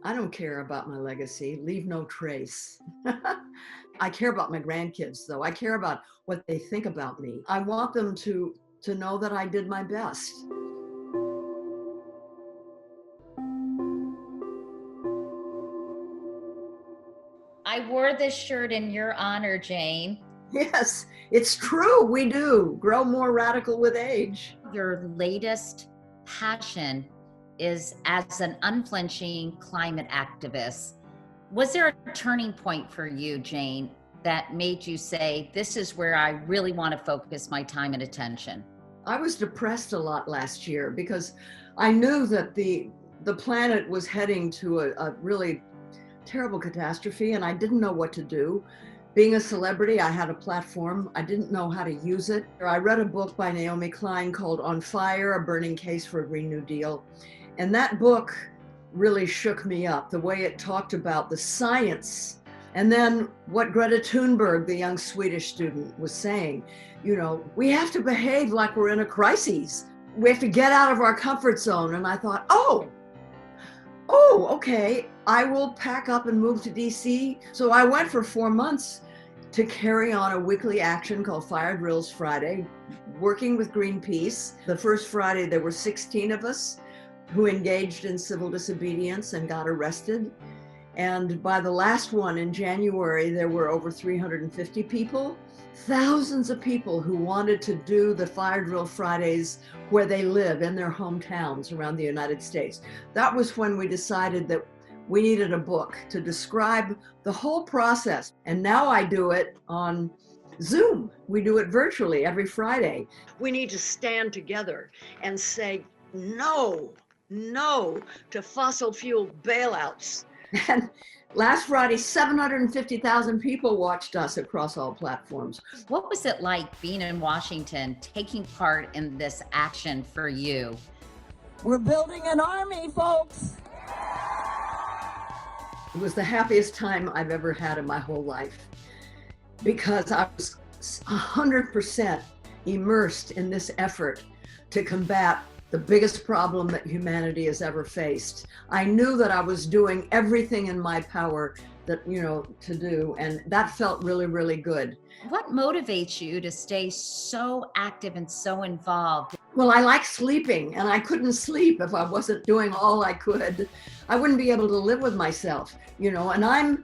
I don't care about my legacy, leave no trace. I care about my grandkids, though. I care about what they think about me. I want them to know that I did my best. I wore this shirt in your honor, Jane. Yes, it's true. We do grow more radical with age. Your latest passion is as an unflinching climate activist. Was there a turning point for you, Jane, that made you say, this is where I really want to focus my time and attention? I was depressed a lot last year because I knew that the planet was heading to a really terrible catastrophe, and I didn't know what to do. Being a celebrity, I had a platform. I didn't know how to use it. I read a book by Naomi Klein called On Fire, A Burning Case for a Green New Deal. And that book really shook me up, the way it talked about the science. And then what Greta Thunberg, the young Swedish student, was saying, we have to behave like we're in a crisis. We have to get out of our comfort zone. And I thought, oh, okay, I will pack up and move to DC. So I went for 4 months to carry on a weekly action called Fire Drills Friday, working with Greenpeace. The first Friday, there were 16 of us who engaged in civil disobedience and got arrested. And by the last one in January, there were over 350 people, thousands of people who wanted to do the Fire Drill Fridays where they live in their hometowns around the United States. That was when we decided that we needed a book to describe the whole process. And now I do it on Zoom. We do it virtually every Friday. We need to stand together and say no to fossil fuel bailouts. And last Friday, 750,000 people watched us across all platforms. What was it like being in Washington, taking part in this action for you? We're building an army, folks. It was the happiest time I've ever had in my whole life because I was 100% immersed in this effort to combat the biggest problem that humanity has ever faced. I knew that I was doing everything in my power that, to do, and that felt really, really good. What motivates you to stay so active and so involved? Well, I like sleeping, and I couldn't sleep if I wasn't doing all I could. I wouldn't be able to live with myself, and I'm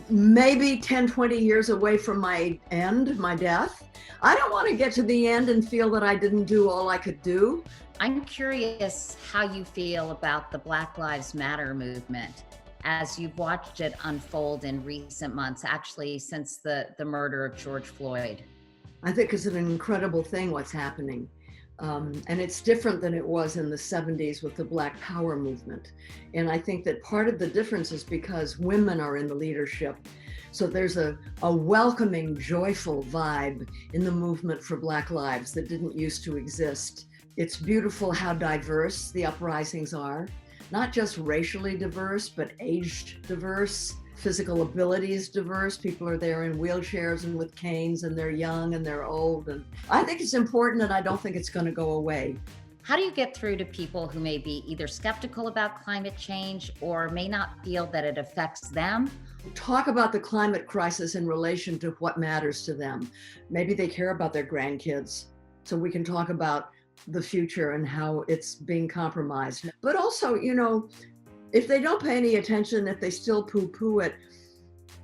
maybe 10, 20 years away from my end, my death. I don't want to get to the end and feel that I didn't do all I could do. I'm curious how you feel about the Black Lives Matter movement as you've watched it unfold in recent months, actually since the murder of George Floyd. I think it's an incredible thing what's happening. And it's different than it was in the 70s with the Black Power movement. And I think that part of the difference is because women are in the leadership. So there's a welcoming, joyful vibe in the movement for Black lives that didn't used to exist. It's beautiful how diverse the uprisings are, not just racially diverse, but age diverse, physical abilities diverse. People are there in wheelchairs and with canes, and they're young and they're old. And I think it's important, and I don't think it's going to go away. How do you get through to people who may be either skeptical about climate change or may not feel that it affects them? Talk about the climate crisis in relation to what matters to them. Maybe they care about their grandkids, so we can talk about the future and how it's being compromised. But also, if they don't pay any attention, if they still poo-poo it,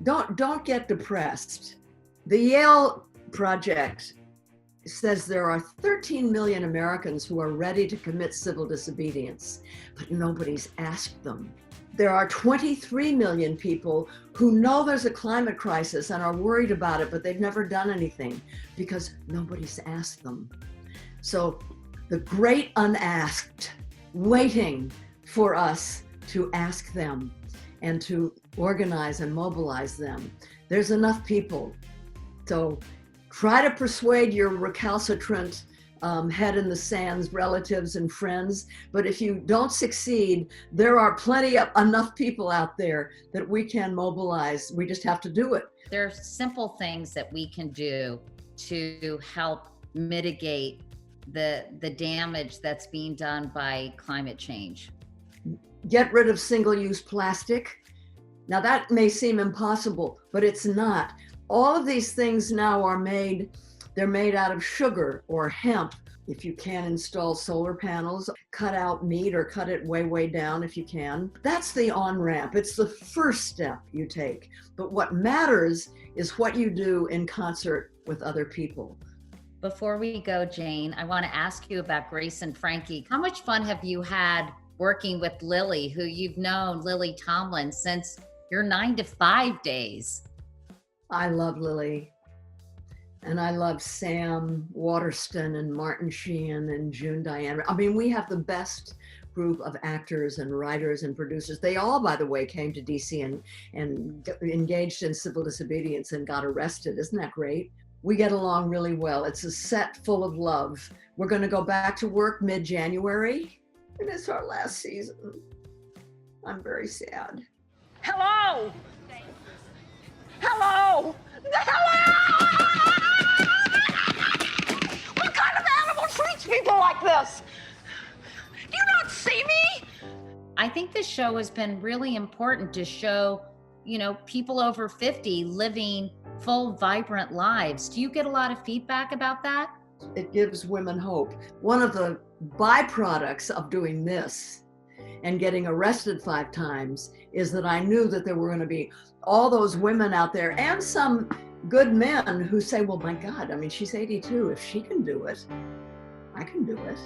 don't get depressed. The Yale project says there are 13 million Americans who are ready to commit civil disobedience, but nobody's asked them. There are 23 million people who know there's a climate crisis and are worried about it, but they've never done anything because nobody's asked them. So the great unasked, waiting for us to ask them and to organize and mobilize them. There's enough people. So try to persuade your recalcitrant head in the sands relatives and friends. But if you don't succeed, there are enough people out there that we can mobilize. We just have to do it. There are simple things that we can do to help mitigate the damage that's being done by climate change. get rid of single-use plastic. Now that may seem impossible, but it's not. All of these things now are they're made out of sugar or hemp. If you can install solar panels, cut out meat or cut it way, way down if you can. That's the on-ramp. It's the first step you take. But what matters is what you do in concert with other people. Before we go, Jane, I want to ask you about Grace and Frankie. How much fun have you had working with Lily, who you've known, Lily Tomlin, since your 9 to 5 days? I love Lily. And I love Sam Waterston and Martin Sheehan and June Diane. I mean, we have the best group of actors and writers and producers. They all, by the way, came to DC and engaged in civil disobedience and got arrested. Isn't that great? We get along really well. It's a set full of love. We're going to go back to work mid-January, and it's our last season. I'm very sad. Hello! Hello! Hello! What kind of animal treats people like this? Do you not see me? I think this show has been really important to show, people over 50 living full, vibrant lives. Do you get a lot of feedback about that? It gives women hope. One of the byproducts of doing this and getting arrested 5 times is that I knew that there were going to be all those women out there and some good men who say, well, my God, I mean, she's 82. If she can do it, I can do it.